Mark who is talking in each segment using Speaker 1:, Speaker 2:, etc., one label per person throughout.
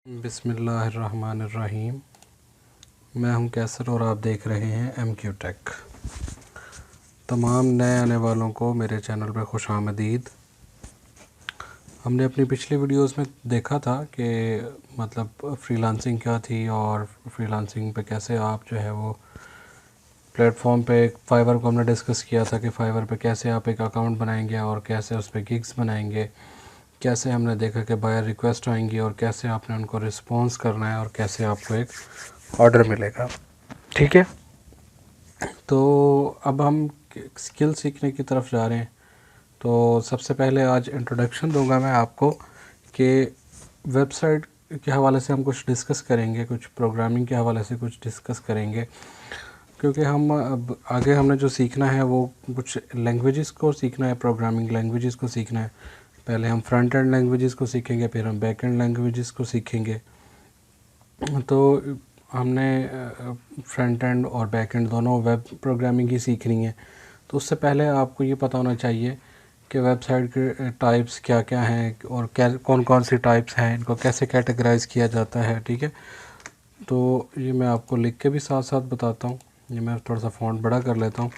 Speaker 1: बिस्मिल्लाहिर्रहमानिर्रहीम। मैं हूं कैसर और आप देख रहे हैं MQ टेक। तमाम नए आने वालों को मेरे चैनल पर खुशामदीद। हमने अपनी पिछली वीडियोस में देखा था कि मतलब फ्रीलांसिंग क्या थी और फ्रीलांसिंग पे कैसे आप जो है वो प्लेटफॉर्म पे फाइवर को हमने डिस्कस किया था कि फाइवर पे कैसे आप एक अकाउंट बनाएंगे और कैसे उस पर गिग्स बनाएंगे। कैसे हमने देखा कि बायर रिक्वेस्ट आएंगी और कैसे आपने उनको रिस्पॉन्स करना है और कैसे आपको एक ऑर्डर मिलेगा। ठीक है, तो अब हम स्किल सीखने की तरफ जा रहे हैं। तो सबसे पहले आज इंट्रोडक्शन दूंगा मैं आपको कि वेबसाइट के हवाले से हम कुछ डिस्कस करेंगे, कुछ प्रोग्रामिंग के हवाले से कुछ डिस्कस करेंगे, क्योंकि हम अब आगे हमने जो सीखना है वो कुछ लैंग्वेजेस को सीखना है, प्रोग्रामिंग लैंग्वेजेस को सीखना है। पहले हम फ्रंट एंड लैंग्वेजेस को सीखेंगे, फिर हम बैक एंड लैंग्वेजेस को सीखेंगे। तो हमने फ्रंट एंड और बैक एंड दोनों वेब प्रोग्रामिंग ही सीखनी है। तो उससे पहले आपको ये पता होना चाहिए कि वेबसाइट के टाइप्स क्या क्या हैं और क्या कौन कौन सी टाइप्स हैं, इनको कैसे कैटेगराइज किया जाता है। ठीक है, तो ये मैं आपको लिख के भी साथ साथ बताता हूँ। ये मैं थोड़ा सा फ़ॉन्ट बड़ा कर लेता हूँ।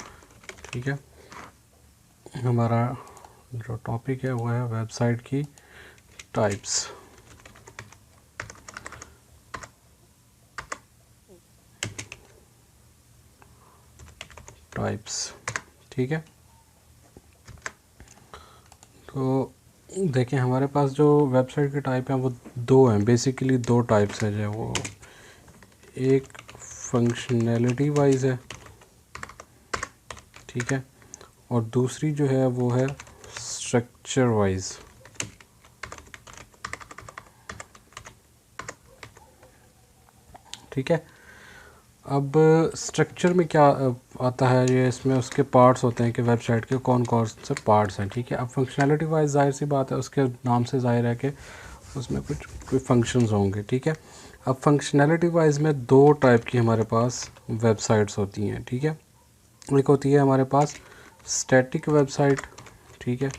Speaker 1: ठीक है, हमारा जो टॉपिक है वो है वेबसाइट की टाइप्स। ठीक है, तो देखिए हमारे पास जो वेबसाइट के टाइप हैं वो दो हैं, बेसिकली दो टाइप्स हैं जो वो एक फंक्शनैलिटी वाइज है, ठीक है, और दूसरी जो है वो है स्ट्रक्चर वाइज। ठीक है, अब स्ट्रक्चर में क्या आता है, ये इसमें उसके पार्ट्स होते हैं कि वेबसाइट के कौन कौन से पार्ट्स हैं। ठीक है, अब फंक्शनैलिटी वाइज जाहिर सी बात है, उसके नाम से जाहिर है कि उसमें कोई फंक्शंस होंगे। ठीक है, अब फंक्शनैलिटी वाइज में दो टाइप की हमारे पास वेबसाइट्स होती हैं। ठीक है, एक होती है हमारे पास स्टैटिक वेबसाइट। ठीक है,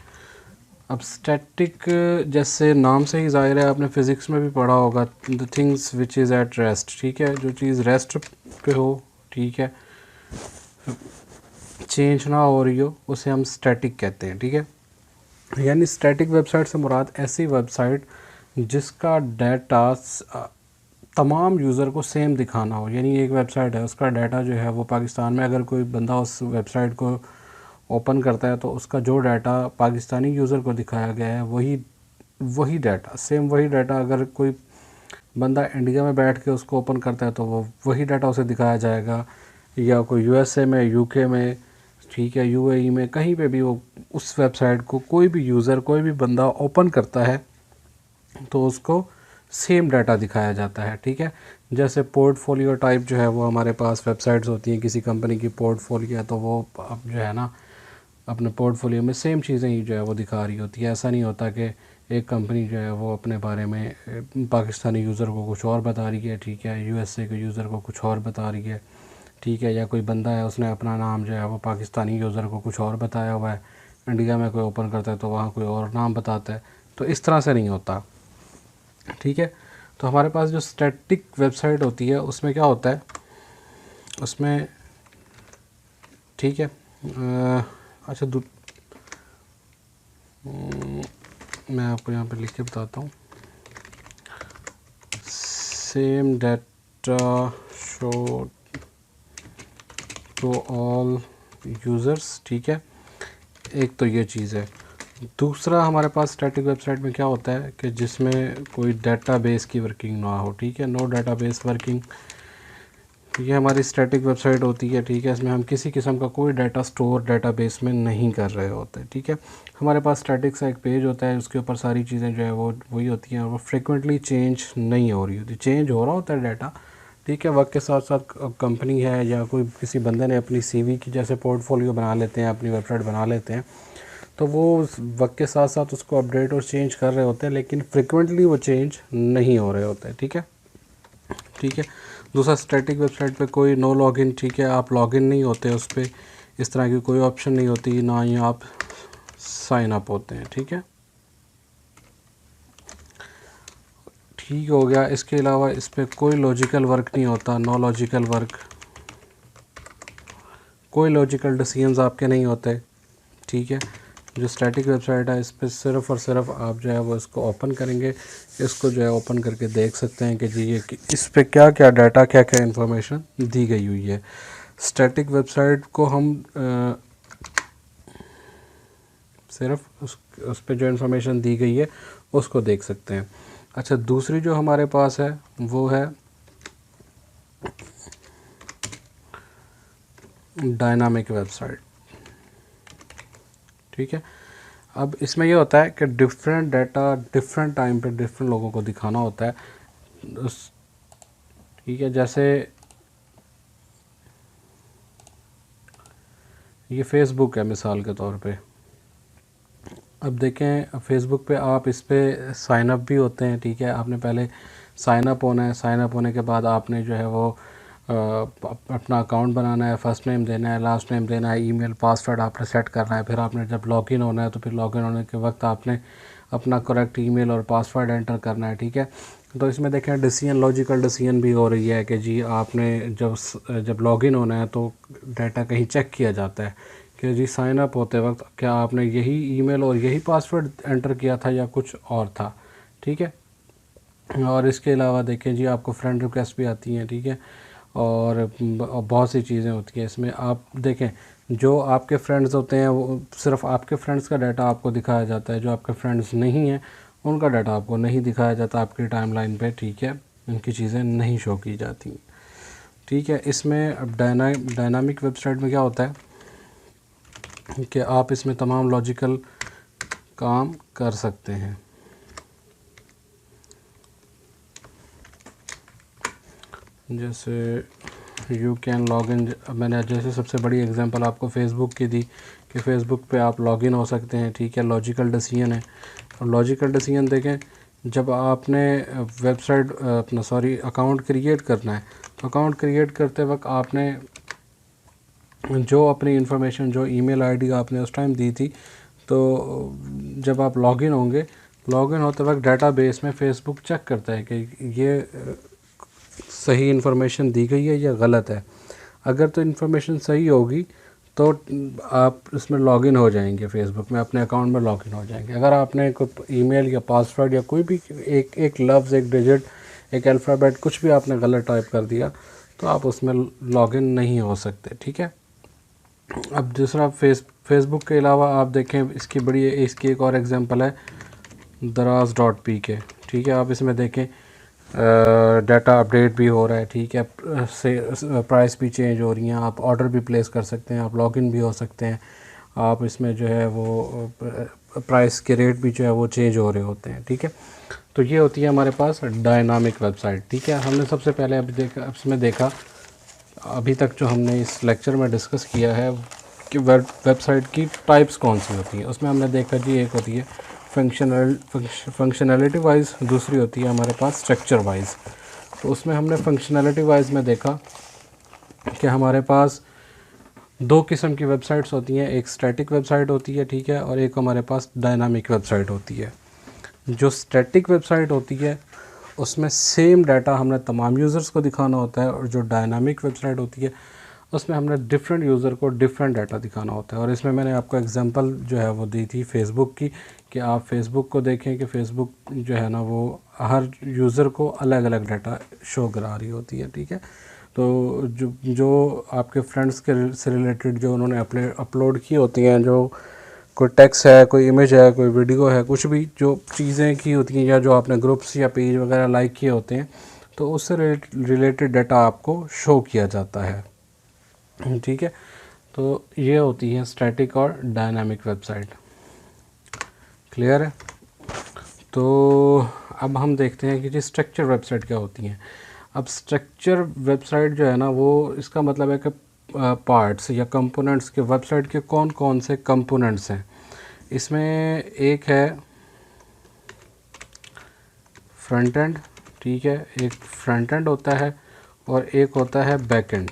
Speaker 1: अब स्टैटिक जैसे नाम से ही ज़ाहिर है, आपने फ़िज़िक्स में भी पढ़ा होगा, the things which is at rest. ठीक है, जो चीज़ रेस्ट पे हो, ठीक है, चेंज ना हो रही हो, उसे हम स्टैटिक कहते हैं। ठीक है, यानी स्टैटिक वेबसाइट से मुराद ऐसी वेबसाइट जिसका डाटा तमाम यूज़र को सेम दिखाना हो। यानी एक वेबसाइट है, उसका डाटा जो है वो पाकिस्तान में अगर कोई बंदा उस वेबसाइट को ओपन करता है तो उसका जो डाटा पाकिस्तानी यूज़र को दिखाया गया है वही डाटा, सेम वही डाटा अगर कोई बंदा इंडिया में बैठ के उसको ओपन करता है तो वो वही डाटा उसे दिखाया जाएगा, या कोई USA में, UK में, ठीक है, UAE में, कहीं पे भी वो उस वेबसाइट को कोई भी यूज़र, कोई भी बंदा ओपन करता है तो उसको सेम डाटा दिखाया जाता है। ठीक है, जैसे पोर्टफोलियो टाइप जो है वो हमारे पास वेबसाइट्स होती हैं, किसी कंपनी की पोर्टफोलियो है तो वो अब जो है ना अपने पोर्टफोलियो में सेम चीज़ें ही जो है वो दिखा रही होती है। ऐसा नहीं होता कि एक कंपनी जो है वो अपने बारे में पाकिस्तानी यूज़र को कुछ और बता रही है, ठीक है, USA के यूज़र को कुछ और बता रही है, ठीक है, या कोई बंदा है उसने अपना नाम जो है वो पाकिस्तानी यूज़र को कुछ और बताया हुआ है, इंडिया में कोई ओपन करता है तो वहाँ कोई और नाम बताता है। तो इस तरह से नहीं होता। ठीक है, तो हमारे पास जो स्टैटिक वेबसाइट होती है उसमें क्या होता है, उसमें, ठीक है, अच्छा मैं आपको यहाँ पे लिख के बताता हूँ। Same data show to all users. ठीक है, एक तो ये चीज़ है। दूसरा हमारे पास स्टैटिक वेबसाइट में क्या होता है कि जिसमें कोई डाटाबेस की वर्किंग ना हो। ठीक है, नो डाटाबेस वर्किंग, ये हमारी स्टैटिक वेबसाइट होती है। ठीक है, इसमें हम किसी किस्म का कोई डाटा स्टोर डाटाबेस में नहीं कर रहे होते। ठीक है, हमारे पास स्टैटिक सा एक पेज होता है, उसके ऊपर सारी चीज़ें जो है वो वही होती हैं और वो फ्रिक्वेंटली चेंज नहीं हो रही होती। चेंज हो रहा होता है डाटा, ठीक है, वक्त के साथ साथ कंपनी है या कोई किसी बंदे ने अपनी CV की जैसे पोर्टफोलियो बना लेते हैं, अपनी वेबसाइट बना लेते हैं, तो वो वक्त के साथ साथ उसको अपडेट और चेंज कर रहे होते हैं, लेकिन फ्रिक्वेंटली वो चेंज नहीं हो रहे होते हैं। ठीक है, ठीक है, दूसरा स्टैटिक वेबसाइट पे कोई नो लॉगिन, ठीक है, आप लॉगिन नहीं होते उस पर, इस तरह की कोई ऑप्शन नहीं होती, ना ही आप साइन अप होते हैं। ठीक है, ठीक हो गया। इसके अलावा इस पर कोई लॉजिकल वर्क नहीं होता, नो लॉजिकल वर्क, कोई लॉजिकल डिसीजंस आपके नहीं होते, ठीक है। जो स्टैटिक वेबसाइट है इस पर सिर्फ़ और सिर्फ आप जो है वो इसको ओपन करेंगे, इसको जो है ओपन करके देख सकते हैं कि जी ये इस पर क्या क्या डाटा, क्या क्या इन्फॉर्मेशन दी गई हुई है। स्टैटिक वेबसाइट को हम सिर्फ उस पर जो इन्फॉर्मेशन दी गई है उसको देख सकते हैं। अच्छा, दूसरी जो हमारे पास है वो है डायनामिक वेबसाइट, ठीक है। अब इसमें ये होता है कि डिफरेंट डाटा डिफरेंट टाइम पे डिफरेंट लोगों को दिखाना होता है, ठीक है। जैसे ये फेसबुक है मिसाल के तौर पे, अब देखें फेसबुक पे आप इस पे साइन अप भी होते हैं, ठीक है। आपने पहले साइन अप होना है, साइन अप होने के बाद आपने जो है वो अपना अकाउंट बनाना है, फ़र्स्ट नेम देना है, लास्ट नेम देना है, ईमेल पासवर्ड आपने सेट करना है। फिर आपने जब लॉगिन होना है तो फिर लॉगिन होने के वक्त आपने अपना करेक्ट ईमेल और पासवर्ड एंटर करना है, ठीक है। तो इसमें देखें डिसीजन, लॉजिकल डिसीजन भी हो रही है कि जी आपने जब लॉगिन होना है तो डाटा कहीं चेक किया जाता है कि जी साइन अप होते वक्त क्या आपने यही ईमेल और यही पासवर्ड एंटर किया था या कुछ और था, ठीक है। और इसके अलावा देखें जी आपको फ्रेंड रिक्वेस्ट भी आती हैं, ठीक है। और बहुत सी चीज़ें होती हैं इसमें। आप देखें जो आपके फ्रेंड्स होते हैं वो सिर्फ आपके फ्रेंड्स का डाटा आपको दिखाया जाता है, जो आपके फ्रेंड्स नहीं हैं उनका डाटा आपको नहीं दिखाया जाता आपकी टाइमलाइन पे, ठीक है। उनकी चीज़ें नहीं शो की जाती, ठीक है। इसमें अब डायनामिक वेबसाइट में क्या होता है कि आप इसमें तमाम लॉजिकल काम कर सकते हैं। जैसे यू कैन लॉग इन, मैंने जैसे सबसे बड़ी एग्जांपल आपको फ़ेसबुक की दी कि फ़ेसबुक पे आप लॉगिन हो सकते हैं, ठीक है। लॉजिकल डिसीजन है, और लॉजिकल डिसीजन देखें जब आपने वेबसाइट अपना अकाउंट क्रिएट करना है तो अकाउंट क्रिएट करते वक्त आपने जो अपनी इन्फॉर्मेशन, जो ईमेल आईडी आपने उस टाइम दी थी, तो जब आप लॉगिन होंगे, लॉगिन होते वक्त डाटाबेस में फ़ेसबुक चेक करता है कि ये सही इन्फॉर्मेशन दी गई है या गलत है। अगर तो इन्फॉर्मेशन सही होगी तो आप इसमें लॉगिन हो जाएंगे, फ़ेसबुक में अपने अकाउंट में लॉगिन हो जाएंगे। अगर आपने कोई ईमेल या पासवर्ड या कोई भी एक लफ्ज़, एक डिजिट, एक अल्फ़ाबेट कुछ भी आपने गलत टाइप कर दिया तो आप उसमें लॉगिन नहीं हो सकते, ठीक है। अब दूसरा फेसबुक के अलावा आप देखें इसकी एक और एग्जांपल है daraz.pk, ठीक है। आप इसमें देखें डाटा अपडेट भी हो रहा है, ठीक है। प्राइस भी चेंज हो रही हैं, आप ऑर्डर भी प्लेस कर सकते हैं, आप लॉगिन भी हो सकते हैं, आप इसमें जो है वो प्राइस के रेट भी जो है वो चेंज हो रहे होते हैं, ठीक है। तो ये होती है हमारे पास डायनामिक वेबसाइट, ठीक है। हमने सबसे पहले इसमें देखा अभी तक जो हमने इस लेक्चर में डिस्कस किया है कि वेबसाइट की टाइप्स कौन सी होती हैं। उसमें हमने देखा जी एक होती है फंक्शनैलिटी वाइज, दूसरी होती है हमारे पास स्ट्रक्चर वाइज। तो उसमें हमने फंक्शनैलिटी वाइज में देखा कि हमारे पास दो किस्म की वेबसाइट्स होती हैं, एक स्टैटिक वेबसाइट होती है, ठीक है, और एक हमारे पास डायनामिक वेबसाइट होती है। जो स्टैटिक वेबसाइट होती है उसमें सेम डाटा हमने तमाम यूज़र्स को दिखाना होता है, और जो डायनामिक वेबसाइट होती है उसमें हमने डिफरेंट यूज़र को डिफरेंट डाटा दिखाना होता है। और इसमें मैंने आपको एग्जांपल जो है वो दी थी फ़ेसबुक की, कि आप फ़ेसबुक को देखें कि फ़ेसबुक जो है ना वो हर यूज़र को अलग अलग डाटा शो करा रही होती है, ठीक है। तो जो आपके फ्रेंड्स के से रिलेटेड जो उन्होंने अपलोड की होती हैं, जो कोई टेक्स्ट है, कोई इमेज है, कोई वीडियो है, कुछ भी जो चीज़ें की होती हैं या जो आपने ग्रुप्स या पेज वगैरह लाइक किए होते हैं, तो उससे रिलेटेड डाटा आपको शो किया जाता है, ठीक है। तो ये होती है स्टैटिक और डायनामिक वेबसाइट, क्लियर है। तो अब हम देखते हैं कि जी स्ट्रक्चर वेबसाइट क्या होती हैं। अब स्ट्रक्चर वेबसाइट जो है ना वो इसका मतलब है कि पार्ट्स या कंपोनेंट्स के, वेबसाइट के कौन कौन से कंपोनेंट्स हैं। इसमें एक है फ्रंट एंड, ठीक है, एक फ्रंट एंड होता है और एक होता है बैक एंड।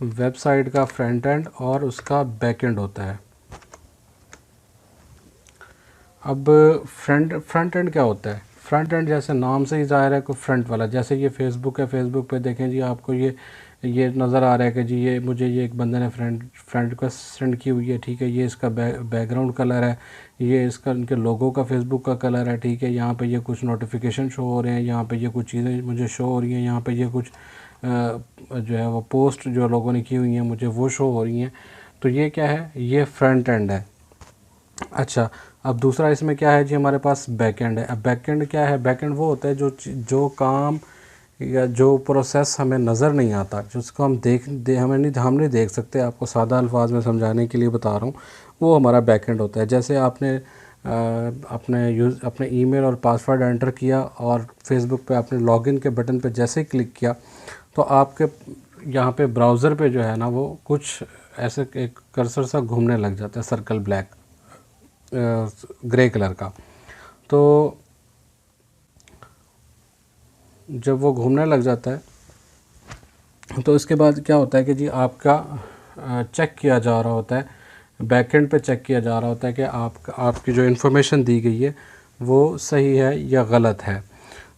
Speaker 1: वेबसाइट का फ्रंट एंड और उसका बैक एंड होता है। अब फ्रंट एंड क्या होता है? फ्रंट एंड जैसे नाम से ही ज़ाहिर है कोई फ्रंट वाला, जैसे ये फेसबुक है, फेसबुक पे देखें जी आपको ये नज़र आ रहा है कि जी ये मुझे ये एक बंदे ने फ्रेंड रिक्वेस्ट सेंड की हुई है, ठीक है, ये इसका बैकग्राउंड कलर है, ये इसका इनके लोगो का फेसबुक का कलर है, ठीक है, यहाँ पे ये कुछ नोटिफिकेशन शो हो रहे हैं, यहाँ पे ये कुछ चीज़ें मुझे शो हो रही हैं, यहाँ पे ये कुछ जो है वो पोस्ट जो लोगों ने की हुई हैं मुझे वो शो हो रही हैं। तो ये क्या है? ये फ्रंट एंड है। अच्छा, अब दूसरा इसमें क्या है जी, हमारे पास बैकएंड है। अब बैकएंड क्या है? बैकएंड वो होता है जो काम या जो प्रोसेस हमें नज़र नहीं आता, जिसको हम हम नहीं देख सकते, आपको सादा अल्फाज में समझाने के लिए बता रहा हूँ, वो हमारा बैकएंड होता है। जैसे आपने अपने ईमेल और पासवर्ड एंटर किया और फेसबुक पे आपने लॉगिन के बटन पे जैसे ही क्लिक किया तो आपके यहाँ पे ब्राउज़र पे जो है ना वो कुछ ऐसे एक कर्सर सा घूमने लग जाता है, सर्कल ब्लैक ग्रे कलर का। तो जब वो घूमने लग जाता है तो इसके बाद क्या होता है कि जी आपका चेक किया जा रहा होता है, बैकएंड पे चेक किया जा रहा होता है कि आपकी जो इन्फॉर्मेशन दी गई है वो सही है या गलत है।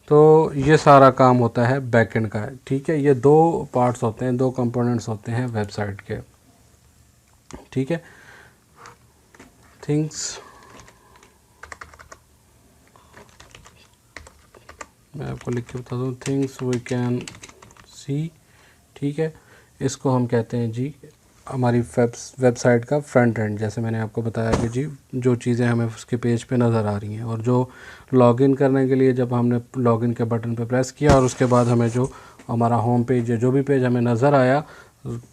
Speaker 1: तो ये सारा काम होता है बैकएंड का, ठीक है। ये दो पार्ट्स होते हैं, दो कंपोनेंट्स होते हैं वेबसाइट के, ठीक है। थिंग्स मैं आपको लिख के बता दूँ, थिंग्स वी कैन सी, ठीक है। इसको हम कहते हैं जी हमारी वेबसाइट का फ्रंट एंड। जैसे मैंने आपको बताया कि जी जो चीज़ें हमें उसके पेज पे नज़र आ रही हैं, और जो लॉगिन करने के लिए जब हमने लॉगिन के बटन पे प्रेस किया और उसके बाद हमें जो हमारा होम पेज है, जो भी पेज हमें नज़र आया,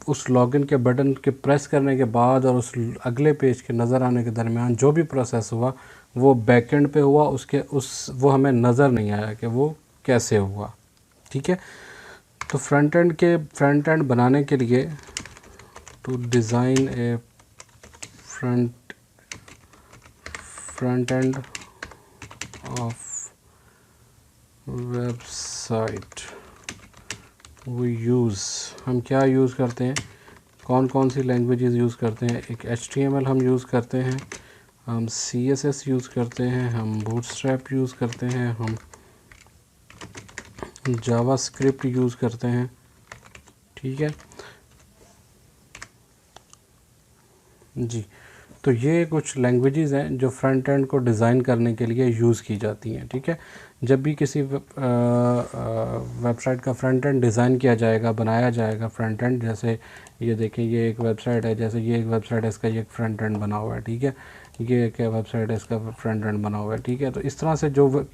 Speaker 1: उस लॉगिन के बटन के प्रेस करने के बाद और उस अगले पेज के नज़र आने के दरमियान जो भी प्रोसेस हुआ वो बैकएंड पे हुआ, वो हमें नज़र नहीं आया कि वो कैसे हुआ, ठीक है। तो फ्रंट एंड बनाने के लिए, to design a front end of website हम क्या यूज़ करते हैं, कौन कौन सी लैंग्वेजेस यूज़ करते हैं? एक HTML हम यूज़ करते हैं, हम CSS यूज़ करते हैं, हम बूटस्ट्रैप यूज़ करते हैं, हम जावास्क्रिप्ट यूज़ करते हैं, ठीक है जी। तो ये कुछ लैंग्वेजेस हैं जो फ्रंट एंड को डिज़ाइन करने के लिए यूज़ की जाती हैं, ठीक है। जब भी किसी वेबसाइट का फ्रंट एंड डिज़ाइन किया जाएगा, बनाया जाएगा फ्रंट एंड, जैसे ये देखिए ये एक वेबसाइट है, जैसे ये एक वेबसाइट है, इसका ये एक फ्रंट एंड बना हुआ है, ठीक है, ये एक वेबसाइट है, इसका फ्रंट एंड बना हुआ है, ठीक है। तो इस तरह से जब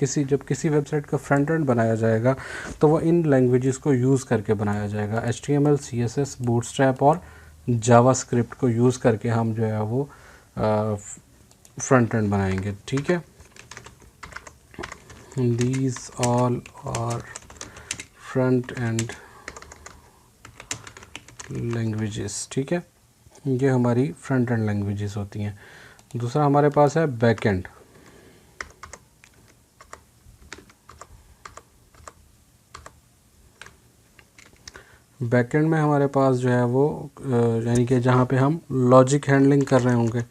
Speaker 1: किसी वेबसाइट का फ्रंट एंड बनाया जाएगा तो वो इन लैंग्वेजेस को यूज़ करके बनाया जाएगा, HTML, CSS, बूटस्ट्रैप और जावास्क्रिप्ट को यूज़ करके हम जो है वो फ्रंट एंड बनाएंगे, ठीक है। These all are front end languages, ठीक है। ये हमारी फ्रंट एंड लैंग्वेजेस होती हैं। दूसरा हमारे पास है बैक एंड। बैकएंड में हमारे पास जो है वो यानी कि जहाँ पे हम लॉजिक हैंडलिंग कर रहे होंगे,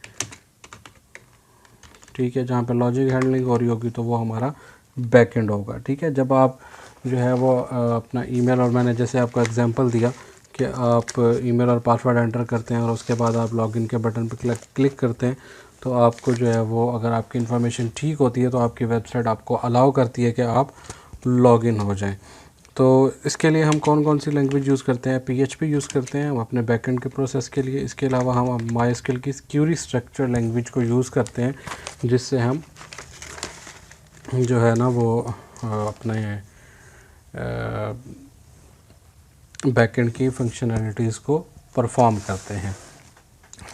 Speaker 1: ठीक है, जहाँ पे लॉजिक हैंडलिंग हो रही होगी तो वो हमारा बैकएंड होगा, ठीक है। जब आप जो है वो अपना ईमेल, और मैंने जैसे आपको एग्जांपल दिया कि आप ईमेल और पासवर्ड एंटर करते हैं और उसके बाद आप लॉगिन के बटन पर क्लिक करते हैं, तो आपको जो है वो अगर आपकी इन्फॉर्मेशन ठीक होती है तो आपकी वेबसाइट आपको अलाउ करती है कि आप लॉगिन हो जाएं। तो इसके लिए हम कौन कौन सी लैंग्वेज यूज़ करते हैं? PHP यूज़ करते हैं हम अपने बैकएंड के प्रोसेस के लिए। इसके अलावा हम MySQL की क्यूरी स्ट्रक्चर लैंग्वेज को यूज़ करते हैं, जिससे हम जो है ना वो अपने बैकएंड की फंक्शनैलिटीज़ को परफॉर्म करते हैं,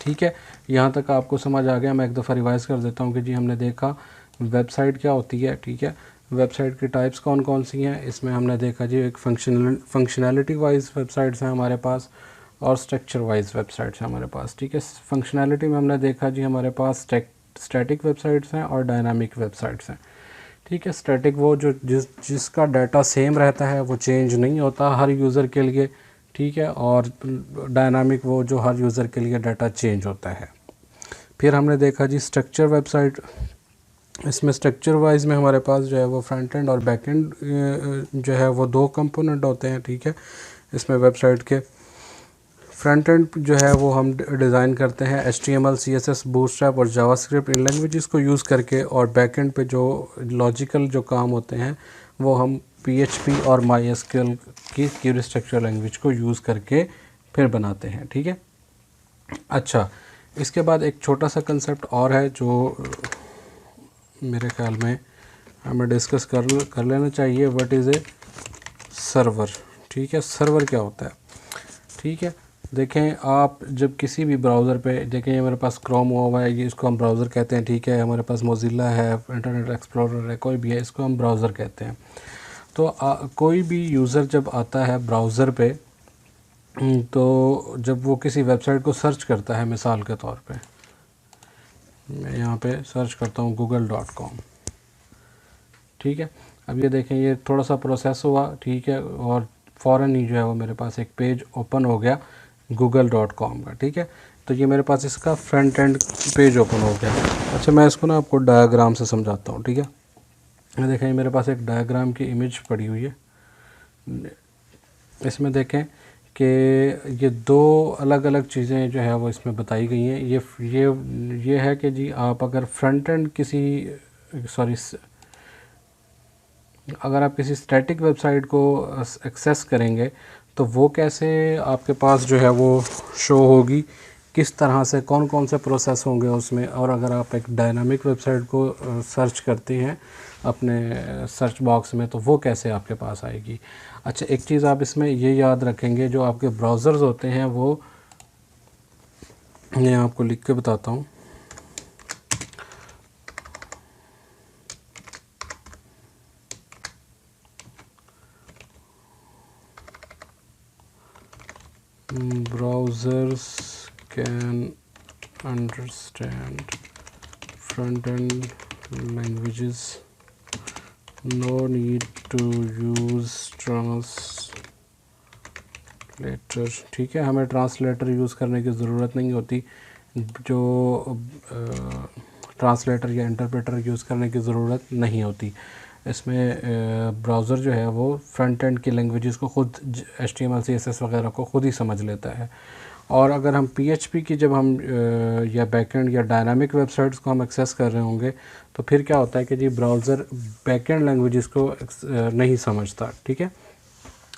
Speaker 1: ठीक है। यहाँ तक आपको समझ आ गया? मैं एक दफ़ा रिवाइज़ कर देता हूँ कि जी हमने देखा वेबसाइट क्या होती है, ठीक है, वेबसाइट की टाइप्स कौन कौन सी हैं। इसमें हमने देखा जी एक फंक्शनैलिटी वाइज वेबसाइट्स हैं हमारे पास और स्ट्रक्चर वाइज वेबसाइट्स हैं हमारे पास, ठीक है। फंक्शनैलिटी में हमने देखा जी हमारे पास स्टैटिक वेबसाइट्स हैं और डायनामिक वेबसाइट्स हैं, ठीक है। स्टैटिक वो जो जिसका डाटा सेम रहता है, वो चेंज नहीं होता हर यूज़र के लिए, ठीक है, और डायनामिक वो जो हर यूज़र के लिए डाटा चेंज होता है। फिर हमने देखा जी स्ट्रक्चर वेबसाइट, इसमें स्ट्रक्चर वाइज में हमारे पास जो है वो फ्रंट एंड और बैक एंड जो है वो दो कंपोनेंट होते हैं, ठीक है। इसमें वेबसाइट के फ्रंट एंड जो है वो हम डिज़ाइन करते हैं HTML, CSS, बूटस्ट्रैप और जावास्क्रिप्ट इन लैंग्वेजेस को यूज़ करके, और बैक एंड पे जो लॉजिकल जो काम होते हैं वो हम PHP और MySQL की क्वेरी स्ट्रक्चर लैंग्वेज को यूज़ करके फिर बनाते हैं, ठीक है। अच्छा, इसके बाद एक छोटा सा कंसेप्ट और है जो मेरे ख्याल में हमें डिस्कस कर लेना चाहिए। व्हाट इज़ ए सर्वर, ठीक है। सर्वर क्या होता है, ठीक है। देखें, आप जब किसी भी ब्राउज़र पे देखें, ये मेरे पास क्रोम हुआ है, ये इसको हम ब्राउज़र कहते हैं, ठीक है। हमारे पास मोज़िला है, इंटरनेट एक्सप्लोरर है, कोई भी है, इसको हम ब्राउज़र कहते हैं। तो कोई भी यूज़र जब आता है ब्राउज़र पे, तो जब वो किसी वेबसाइट को सर्च करता है, मिसाल के तौर पे मैं यहाँ पे सर्च करता हूँ google.com, ठीक है। अब ये देखें, ये थोड़ा सा प्रोसेस हुआ, ठीक है, और फ़ौरन ही जो है वो मेरे पास एक पेज ओपन हो गया google.com का, ठीक है। तो ये मेरे पास इसका फ्रंट एंड पेज ओपन हो गया। अच्छा, मैं इसको ना आपको डायग्राम से समझाता हूँ, ठीक है। ये देखें, मेरे पास एक डायग्राम की इमेज पड़ी हुई है। इसमें देखें कि ये दो अलग अलग चीज़ें जो है वो इसमें बताई गई हैं। ये है कि जी, आप अगर फ्रंट एंड अगर आप किसी स्टैटिक वेबसाइट को एक्सेस करेंगे तो वो कैसे आपके पास जो है वो शो होगी, किस तरह से, कौन कौन से प्रोसेस होंगे उसमें। और अगर आप एक डायनामिक वेबसाइट को सर्च करते हैं अपने सर्च बॉक्स में, तो वो कैसे आपके पास आएगी। अच्छा, एक चीज़ आप इसमें ये याद रखेंगे, जो आपके ब्राउज़र्स होते हैं वो, मैं आपको लिख के बताता हूँ। Browsers can understand front-end languages. No need to use translator, ठीक है। हमें ट्रांसलेटर यूज़ करने की ज़रूरत नहीं होती, जो ट्रांसलेटर या इंटरप्रेटर यूज़ करने की ज़रूरत नहीं होती। इसमें ब्राउज़र जो है वो फ्रंट एंड की लैंग्वेजेस को खुद HTML, CSS वगैरह को खुद ही समझ लेता है। और अगर हम PHP की जब हम या बैकएंड या डायनामिक वेबसाइट्स को हम एक्सेस कर रहे होंगे, तो फिर क्या होता है कि जी, ब्राउज़र बैकएंड लैंग्वेजेस को नहीं समझता, ठीक है।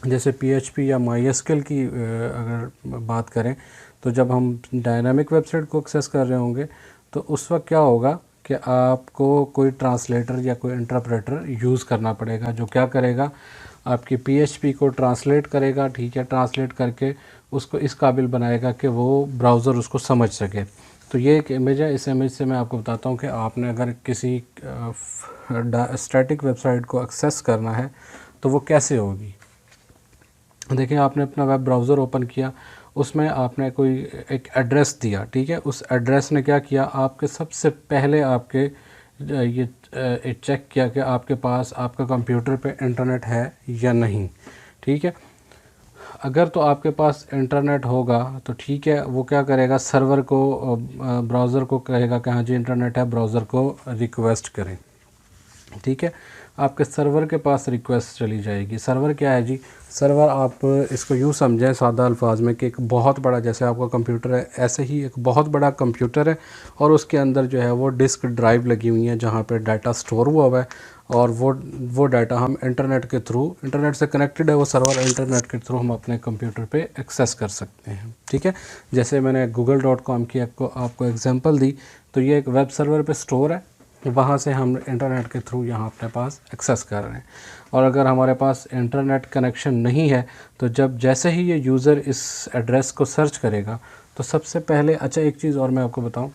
Speaker 1: जैसे PHP या MySQL की अगर बात करें, तो जब हम डायनामिक वेबसाइट को एक्सेस कर रहे होंगे तो उस वक्त क्या होगा कि आपको कोई ट्रांसलेटर या कोई इंटरप्रेटर यूज़ करना पड़ेगा, जो क्या करेगा, आपकी PHP को ट्रांसलेट करेगा, ठीक है। ट्रांसलेट करके उसको इस काबिल बनाएगा कि वो ब्राउज़र उसको समझ सके। तो ये एक इमेज है। इस इमेज से मैं आपको बताता हूँ कि आपने अगर किसी स्टैटिक वेबसाइट को एक्सेस करना है तो वो कैसे होगी। देखिए, आपने अपना वेब ब्राउज़र ओपन किया, उसमें आपने कोई एक एड्रेस दिया, ठीक है। उस एड्रेस ने क्या किया, आपके सबसे पहले आपके ये चेक किया कि आपके पास आपका कंप्यूटर पे इंटरनेट है या नहीं, ठीक है। अगर तो आपके पास इंटरनेट होगा तो ठीक है, वो क्या करेगा, सर्वर को ब्राउज़र को कहेगा कि हाँ जी इंटरनेट है, ब्राउज़र को रिक्वेस्ट करें, ठीक है। आपके सर्वर के पास रिक्वेस्ट चली जाएगी। सर्वर क्या है जी, सर्वर आप इसको यूँ समझें सादा अल्फाज में कि एक बहुत बड़ा, जैसे आपका कंप्यूटर है ऐसे ही एक बहुत बड़ा कंप्यूटर है, और उसके अंदर जो है वो डिस्क ड्राइव लगी हुई है जहाँ पे डाटा स्टोर हुआ हुआ है, और वो डाटा हम इंटरनेट के थ्रू, इंटरनेट से कनेक्टेड है वो सर्वर, इंटरनेट के थ्रू हम अपने कंप्यूटर पे एक्सेस कर सकते हैं, ठीक है। जैसे मैंने google.com की आपको एग्जांपल दी, तो ये एक वेब सर्वर पे स्टोर है, वहाँ से हम इंटरनेट के थ्रू यहाँ अपने पास एक्सेस कर रहे हैं। और अगर हमारे पास इंटरनेट कनेक्शन नहीं है, तो जैसे ही ये यूज़र इस एड्रेस को सर्च करेगा, तो सबसे पहले, अच्छा एक चीज़ और मैं आपको बताऊं,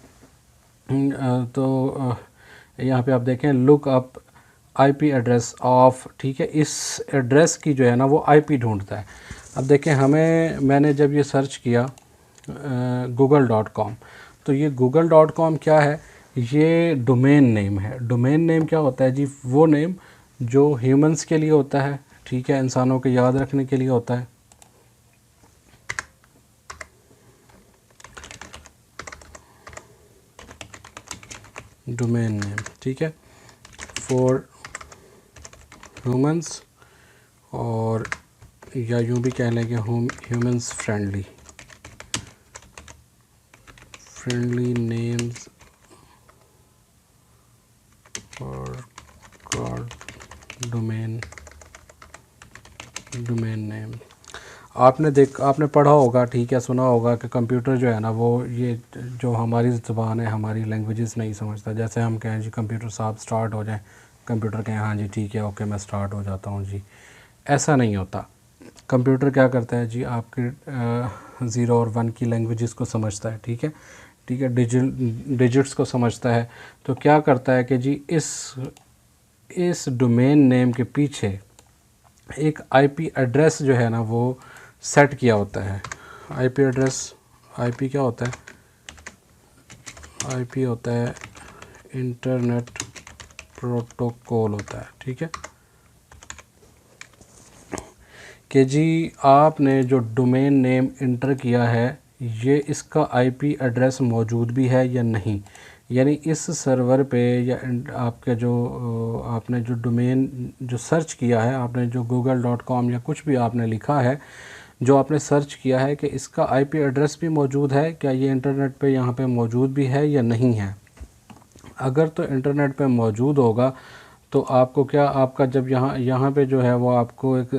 Speaker 1: तो यहाँ पे आप देखें, look up IP address of, ठीक है। इस एड्रेस की जो है ना वो IP ढूंढता है। अब देखें, मैंने जब ये सर्च किया google.com, तो ये google.com क्या है, ये डोमेन नेम है। डोमेन नेम क्या होता है जी, वो नेम जो ह्यूमंस के लिए होता है, ठीक है, इंसानों को याद रखने के लिए होता है। डोमेन नेम, ठीक है। फॉर ह्यूमंस, और या यूँ भी कह लें कि ह्यूमंस फ्रेंडली नेम्स और गॉड डोमेन नेम। आपने पढ़ा होगा, ठीक है, सुना होगा कि कंप्यूटर जो है ना वो ये जो हमारी ज़ुबान है, हमारी लैंग्वेजेस नहीं समझता। जैसे हम कहें जी कंप्यूटर साहब स्टार्ट हो जाएं, कंप्यूटर कहें हाँ जी ठीक है ओके मैं स्टार्ट हो जाता हूँ जी, ऐसा नहीं होता। कंप्यूटर क्या करता है जी, आपके 0 और 1 की लैंग्वेजेस को समझता है, ठीक है, डिजिट्स को समझता है। तो क्या करता है कि जी इस डोमेन नेम के पीछे एक आईपी एड्रेस जो है ना वो सेट किया होता है। आईपी एड्रेस, आईपी क्या होता है, आईपी होता है इंटरनेट प्रोटोकॉल होता है, ठीक है, कि जी आपने जो डोमेन नेम इंटर किया है ये इसका आईपी एड्रेस मौजूद भी है या नहीं, यानी इस सर्वर पे या आपके जो आपने जो डोमेन जो सर्च किया है, आपने जो google.com या कुछ भी आपने लिखा है, जो आपने सर्च किया है, कि इसका आईपी एड्रेस भी मौजूद है, क्या ये इंटरनेट पे यहाँ पे मौजूद भी है या नहीं है। अगर तो इंटरनेट पे मौजूद होगा तो आपको क्या, आपका जब यहाँ पे जो है वो आपको एक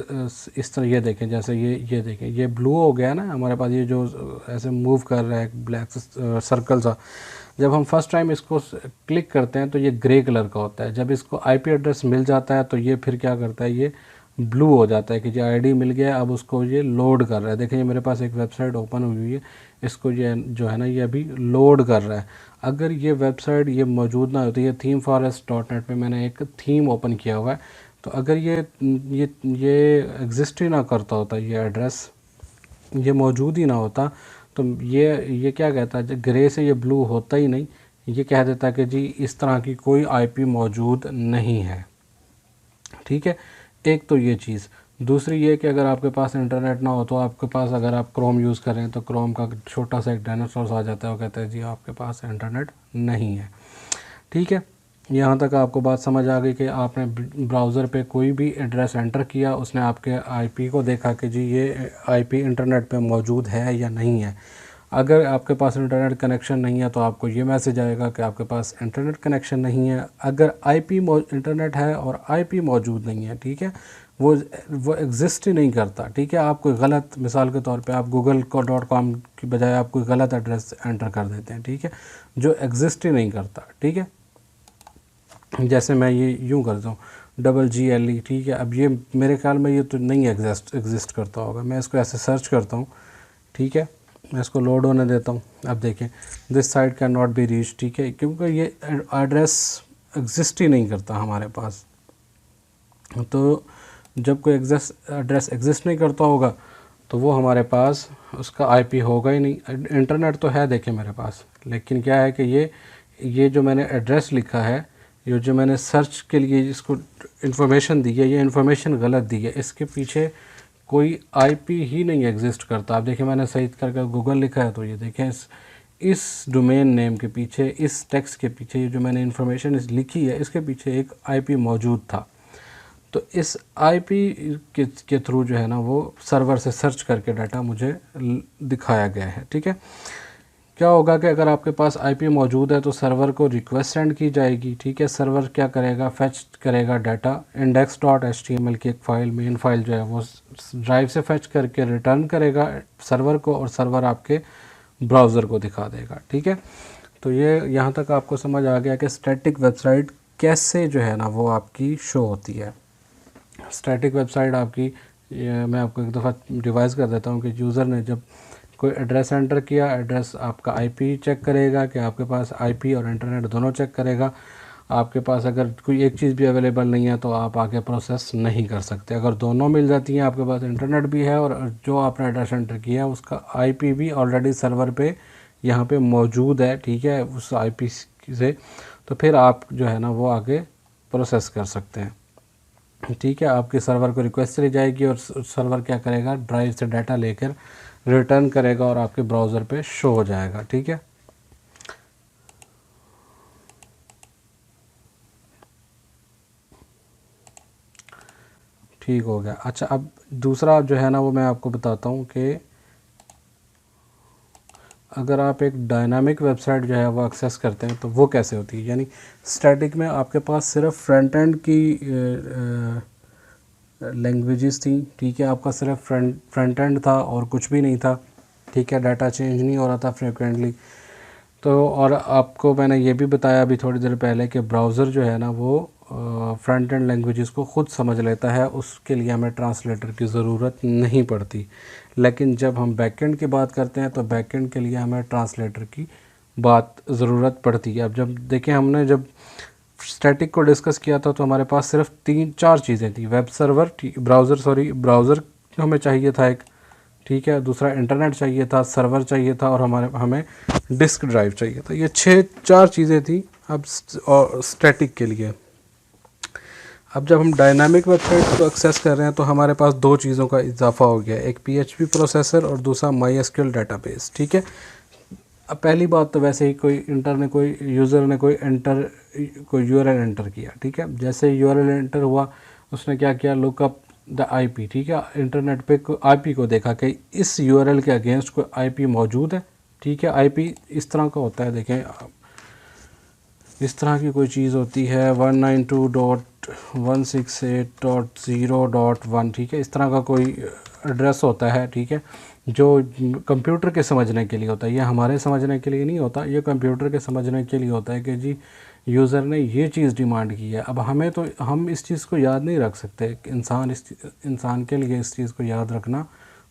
Speaker 1: इस तरह, ये देखें जैसे ये देखें, ये ब्लू हो गया ना हमारे पास, ये जो ऐसे मूव कर रहा है ब्लैक सर्कल सा, जब हम फर्स्ट टाइम इसको क्लिक करते हैं तो ये ग्रे कलर का होता है। जब इसको आईपी एड्रेस मिल जाता है तो ये फिर क्या करता है, ये ब्लू हो जाता है कि जो आईडी मिल गया, अब उसको ये लोड कर रहा है। देखिए मेरे पास एक वेबसाइट ओपन हुई है, इसको ये जो है ना ये अभी लोड कर रहा है। अगर ये वेबसाइट ये मौजूद ना होती, ये themeforest.net पे मैंने एक थीम ओपन किया हुआ है, तो अगर ये एग्जिस्ट ही ना करता होता, ये एड्रेस ये मौजूद ही ना होता, तो ये क्या कहता है, ग्रे से ये ब्लू होता ही नहीं, ये कह देता कि जी इस तरह की कोई आईपी मौजूद नहीं है, ठीक है। एक तो ये चीज़, दूसरी ये कि अगर आपके पास इंटरनेट ना हो तो आपके पास, अगर आप क्रोम यूज़ करें तो क्रोम का छोटा सा एक डायनासोर आ जाता है, वो कहता है जी आपके पास इंटरनेट नहीं है, ठीक है। यहाँ तक आपको बात समझ आ गई कि आपने ब्राउज़र पे कोई भी एड्रेस एंटर किया, उसने आपके आईपी को देखा कि जी ये आईपी इंटरनेट पे मौजूद है या नहीं है। अगर आपके पास इंटरनेट कनेक्शन नहीं है तो आपको ये मैसेज आएगा कि आपके पास इंटरनेट कनेक्शन नहीं है। अगर आईपी इंटरनेट है और आईपी मौजूद नहीं है, ठीक है, वो एग्जिस्ट ही नहीं करता, ठीक है। आप कोई गलत, मिसाल के तौर पे आप google.com की बजाय आप कोई गलत एड्रेस एंटर कर देते हैं, ठीक है, जो एग्जिस्ट ही नहीं करता, ठीक है। जैसे मैं ये यूँ करता हूँ GGLE, ठीक है, अब ये मेरे ख्याल में ये तो नहीं एग्जिस्ट करता होगा। मैं इसको ऐसे सर्च करता हूँ, ठीक है, मैं इसको लोड होने देता हूँ। अब देखें this site can not be reach, ठीक है, क्योंकि ये एड्रेस एग्जिस्ट ही नहीं करता हमारे पास। तो जब कोई एड्रेस एग्जिस्ट नहीं करता होगा तो वो हमारे पास उसका आईपी होगा ही नहीं। इंटरनेट तो है देखें मेरे पास, लेकिन क्या है कि ये जो मैंने एड्रेस लिखा है, ये जो मैंने सर्च के लिए जिसको इन्फॉर्मेशन दी है, ये इन्फॉर्मेशन गलत दी है, इसके पीछे कोई आईपी ही नहीं एग्जिस्ट करता। आप देखिए मैंने सही करके गूगल लिखा है, तो ये देखें इस डोमेन नेम के पीछे, इस टेक्स्ट के पीछे, ये जो मैंने इन्फॉर्मेशन लिखी है इसके पीछे एक आईपी मौजूद था। तो इस आईपी के थ्रू जो है ना वो सर्वर से सर्च करके डाटा मुझे दिखाया गया है, ठीक है। क्या होगा कि अगर आपके पास आईपी मौजूद है तो सर्वर को रिक्वेस्ट सेंड की जाएगी, ठीक है। सर्वर क्या करेगा, फेच करेगा डाटा index.html की एक फ़ाइल, मेन फाइल जो है वो ड्राइव से फेच करके रिटर्न करेगा सर्वर को, और सर्वर आपके ब्राउज़र को दिखा देगा, ठीक है। तो ये यहाँ तक आपको समझ आ गया कि स्टैटिक वेबसाइट कैसे जो है ना वो आपकी शो होती है। स्टैटिक वेबसाइट आपकी, मैं आपको एक दफ़ा रिवाइज कर देता हूँ कि यूज़र ने जब कोई एड्रेस एंटर किया, एड्रेस आपका आईपी चेक करेगा कि आपके पास आईपी और इंटरनेट दोनों चेक करेगा। आपके पास अगर कोई एक चीज़ भी अवेलेबल नहीं है तो आप आगे प्रोसेस नहीं कर सकते। अगर दोनों मिल जाती हैं, आपके पास इंटरनेट भी है और जो आपने एड्रेस एंटर किया है उसका आईपी भी ऑलरेडी सर्वर पे यहाँ पे मौजूद है, ठीक है, उस आईपी से, तो फिर आप जो है ना वो आगे प्रोसेस कर सकते हैं, ठीक है। आपके सर्वर को रिक्वेस्ट चली जाएगी और सर्वर क्या करेगा, ड्राइव से डाटा लेकर रिटर्न करेगा और आपके ब्राउज़र पे शो हो जाएगा, ठीक है। ठीक हो गया। अच्छा, अब दूसरा जो है ना वो मैं आपको बताता हूँ कि अगर आप एक डायनामिक वेबसाइट जो है वो एक्सेस करते हैं तो वो कैसे होती है। यानी स्टैटिक में आपके पास सिर्फ फ्रंट एंड की लैंग्वेजेस थी, ठीक है, आपका सिर्फ फ्रंट एंड था और कुछ भी नहीं था, ठीक है, डाटा चेंज नहीं हो रहा था फ्रिक्वेंटली। तो और आपको मैंने ये भी बताया अभी थोड़ी देर पहले कि ब्राउज़र जो है ना वो फ्रंट एंड लैंग्वेजेस को ख़ुद समझ लेता है, उसके लिए हमें ट्रांसलेटर की ज़रूरत नहीं पड़ती। लेकिन जब हम बैकएंड की बात करते हैं तो बैकएंड के लिए हमें ट्रांसलेटर की बात ज़रूरत पड़ती है। अब जब देखें, हमने जब स्टैटिक को डिस्कस किया था तो हमारे पास सिर्फ 3-4 चीज़ें थी। वेब सर्वर, ब्राउज़र हमें चाहिए था एक, ठीक है, दूसरा इंटरनेट चाहिए था, सर्वर चाहिए था और हमें डिस्क ड्राइव चाहिए था। ये 4 चीज़ें थी अब स्टैटिक के लिए। अब जब हम डायनामिक वेबसाइट को एक्सेस कर रहे हैं तो हमारे पास 2 चीज़ों का इजाफा हो गया, एक PHP प्रोसेसर और दूसरा MySQL डेटाबेस, ठीक है। अब पहली बात तो वैसे ही कोई यूज़र ने कोई URL एंटर किया, ठीक है, जैसे URL एंटर हुआ उसने क्या किया, लुकअप द IP, ठीक है, इंटरनेट पे IP को देखा कि इस URL के अगेंस्ट कोई IP मौजूद है, ठीक है। IP इस तरह का होता है, देखें इस तरह की कोई चीज़ होती है 192.168.0.1, ठीक है, इस तरह का कोई एड्रेस होता है, ठीक है, जो कंप्यूटर के समझने के लिए होता है। ये हमारे समझने के लिए नहीं होता, ये कंप्यूटर के समझने के लिए होता है कि जी यूज़र ने ये चीज़ डिमांड की है। अब हमें तो हम इस चीज़ को याद नहीं रख सकते, इंसान के लिए इस चीज़ को याद रखना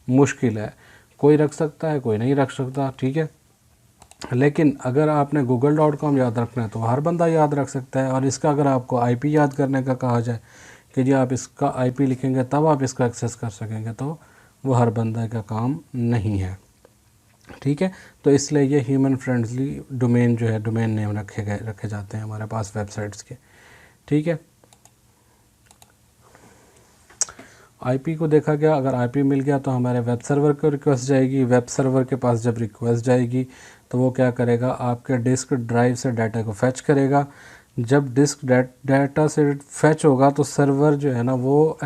Speaker 1: मुश्किल है। कोई रख सकता है, कोई नहीं रख सकता, ठीक है। लेकिन अगर आपने google.com याद रखना है तो हर बंदा याद रख सकता है। और इसका अगर आपको IP याद करने का कहा जाए कि जी आप इसका IP लिखेंगे तब आप इसका एक्सेस कर सकेंगे, तो वो हर बंदा का काम नहीं है, ठीक है। तो इसलिए ये ह्यूमन फ्रेंडली डोमेन जो है, डोमेन नेम रखे जाते हैं हमारे पास वेबसाइट्स के, ठीक है। IP को देखा गया, अगर IP मिल गया तो हमारे वेब सर्वर को रिक्वेस्ट जाएगी। वेब सर्वर के पास जब रिक्वेस्ट जाएगी तो वो क्या करेगा, आपके डिस्क ड्राइव से डाटा को फैच करेगा। जब डिस्क डाटा से फैच होगा तो सर्वर जो है ना वो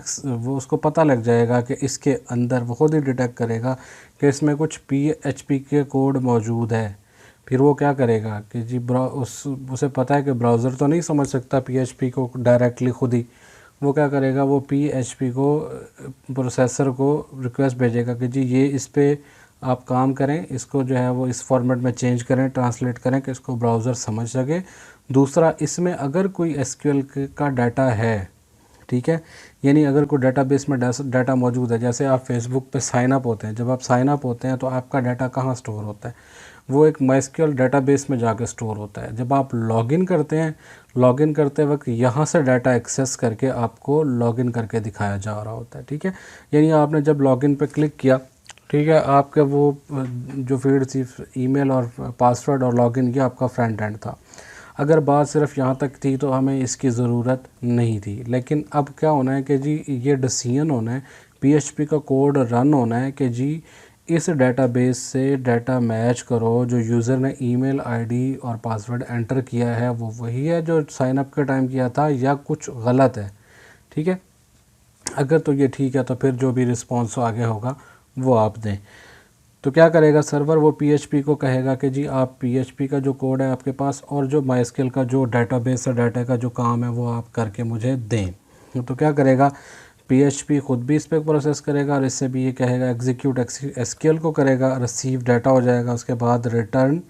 Speaker 1: उसको पता लग जाएगा कि इसके अंदर, वो खुद ही डिटेक्ट करेगा कि इसमें कुछ PHP के कोड मौजूद है। फिर वो क्या करेगा कि जी उसे पता है कि ब्राउज़र तो नहीं समझ सकता PHP को डायरेक्टली खुद ही, वो क्या करेगा, वो PHP को प्रोसेसर को रिक्वेस्ट भेजेगा कि जी ये इस पे आप काम करें, इसको जो है वो इस फॉर्मेट में चेंज करें, ट्रांसलेट करें कि इसको ब्राउज़र समझ सके। दूसरा, इसमें अगर कोई SQL का डाटा है, ठीक है, यानी अगर कोई डाटाबेस में डाटा मौजूद है, जैसे आप फेसबुक पे साइन अप होते हैं, जब आप साइन अप होते हैं तो आपका डाटा कहाँ स्टोर होता है, वो एक MySQL डेटाबेस में जाकर स्टोर होता है। जब आप लॉगिन करते हैं, लॉगिन करते वक्त यहाँ से डाटा एक्सेस करके आपको लॉगिन करके दिखाया जा रहा होता है, ठीक है। यानी आपने जब लॉगिन पे क्लिक किया, ठीक है, आपका वो जो फील्ड थी ईमेल और पासवर्ड और लॉगिन किया, आपका फ्रंट एंड था। अगर बात सिर्फ यहाँ तक थी तो हमें इसकी ज़रूरत नहीं थी। लेकिन अब क्या होना है कि जी ये डिसीजन होना है, PHP का कोड रन होना है कि जी इस डेटाबेस से डाटा मैच करो, जो यूज़र ने ईमेल ID और पासवर्ड एंटर किया है वो वही है जो साइन अप के टाइम किया था या कुछ गलत है, ठीक है। अगर तो ये ठीक है तो फिर जो भी रिस्पॉन्स आगे होगा वो आप दें। तो क्या करेगा सर्वर, वो PHP को कहेगा कि जी आप PHP का जो कोड है आपके पास और जो MySQL का जो डेटाबेस है, डाटा का जो काम है वो आप करके मुझे दें। तो क्या करेगा, PHP खुद भी इस पर प्रोसेस करेगा और इससे भी ये कहेगा एग्जीक्यूट SQL को करेगा, रिसीव डाटा हो जाएगा, उसके बाद रिटर्न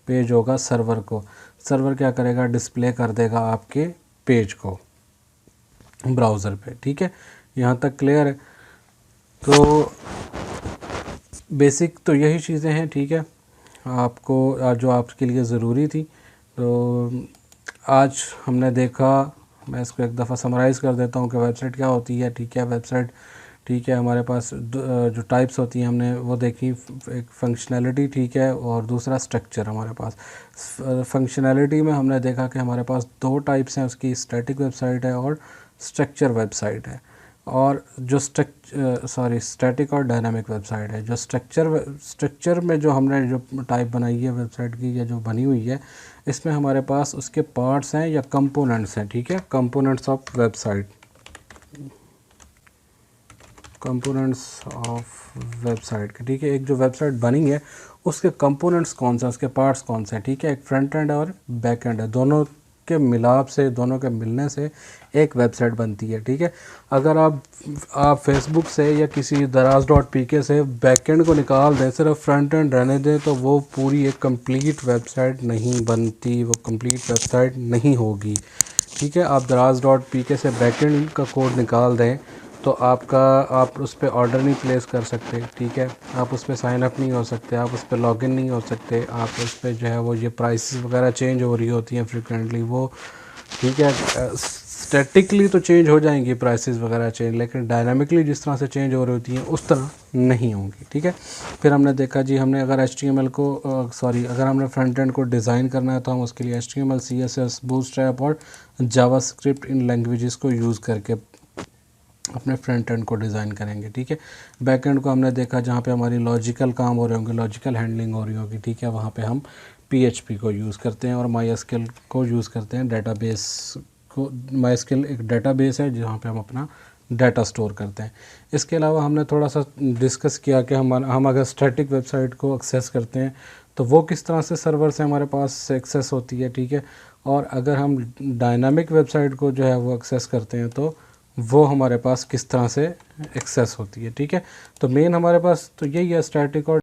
Speaker 1: पेज होगा सर्वर को। सर्वर क्या करेगा, डिस्प्ले कर देगा आपके पेज को ब्राउज़र पे, ठीक है। यहाँ तक क्लियर है। तो बेसिक तो यही चीज़ें हैं, ठीक है, आपको जो आपके लिए ज़रूरी थी। तो आज हमने देखा, मैं इसको एक दफ़ा समराइज़ कर देता हूँ कि वेबसाइट क्या होती है, ठीक है। वेबसाइट, ठीक है, हमारे पास जो टाइप्स होती हैं हमने वो देखी, एक फंक्शनैलिटी, ठीक है, और दूसरा स्ट्रक्चर। हमारे पास फंक्शनैलिटी में हमने देखा कि हमारे पास 2 टाइप्स हैं उसकी, स्टैटिक वेबसाइट है और स्ट्रक्चर वेबसाइट है। और जो स्टैटिक और डायनामिक वेबसाइट है, जो स्ट्रक्चर में जो हमने जो टाइप बनाई है वेबसाइट की या जो बनी हुई है, इसमें हमारे पास उसके पार्ट्स हैं या कंपोनेंट्स हैं, ठीक है, components of website. Components of website के, ठीक है। एक जो वेबसाइट बनी है उसके कंपोनेंट्स कौन से, उसके पार्ट्स कौन से हैं, ठीक है। एक फ्रंट एंड और बैक एंड है, दोनों के मिलाप से, दोनों के मिलने से एक वेबसाइट बनती है, ठीक है। अगर आप फेसबुक से या किसी दराज.pk से बैकएंड को निकाल दें, सिर्फ फ्रंट एंड रहने दें, तो वो पूरी एक कंप्लीट वेबसाइट नहीं बनती, वो कंप्लीट वेबसाइट नहीं होगी, ठीक है। आप दराज.pk से बैकएंड का कोड निकाल दें तो आप उस पर ऑर्डर नहीं प्लेस कर सकते, ठीक है। आप उस पर साइन अप नहीं हो सकते, आप उस पर लॉगिन नहीं हो सकते, आप उस पर जो है वो ये प्राइसेस वगैरह चेंज हो रही होती हैं फ्रिक्वेंटली, वो ठीक है। स्टैटिकली तो चेंज हो जाएंगी प्राइसेस वगैरह चेंज, लेकिन डायनामिकली जिस तरह से चेंज हो रही होती हैं उस तरह नहीं होंगी, ठीक है। फिर हमने देखा जी, हमने अगर HTML को अगर हमने फ्रंट एंड को डिज़ाइन करना है तो हम उसके लिए HTML, CSS, बूटस्ट्रैप और जावास्क्रिप्ट इन लैंग्वेजेस को यूज़ करके अपने फ्रंट एंड को डिज़ाइन करेंगे, ठीक है। बैक एंड को हमने देखा जहाँ पे हमारी लॉजिकल काम हो रहे होंगे, लॉजिकल हैंडलिंग हो रही होगी, ठीक है। वहाँ पे हम PHP को यूज़ करते हैं और MySQL को यूज़ करते हैं डेटाबेस को। MySQL एक डेटाबेस है जहाँ पे हम अपना डाटा स्टोर करते हैं। इसके अलावा हमने थोड़ा सा डिस्कस किया कि हम अगर स्टैटिक वेबसाइट को एक्सेस करते हैं तो वो किस तरह से सर्वर से हमारे पास एक्सेस होती है, ठीक है। और अगर हम डायनामिक वेबसाइट को जो है वो एक्सेस करते हैं तो वो हमारे पास किस तरह से एक्सेस होती है, ठीक है। तो मेन हमारे पास तो यही है, स्टैटिक और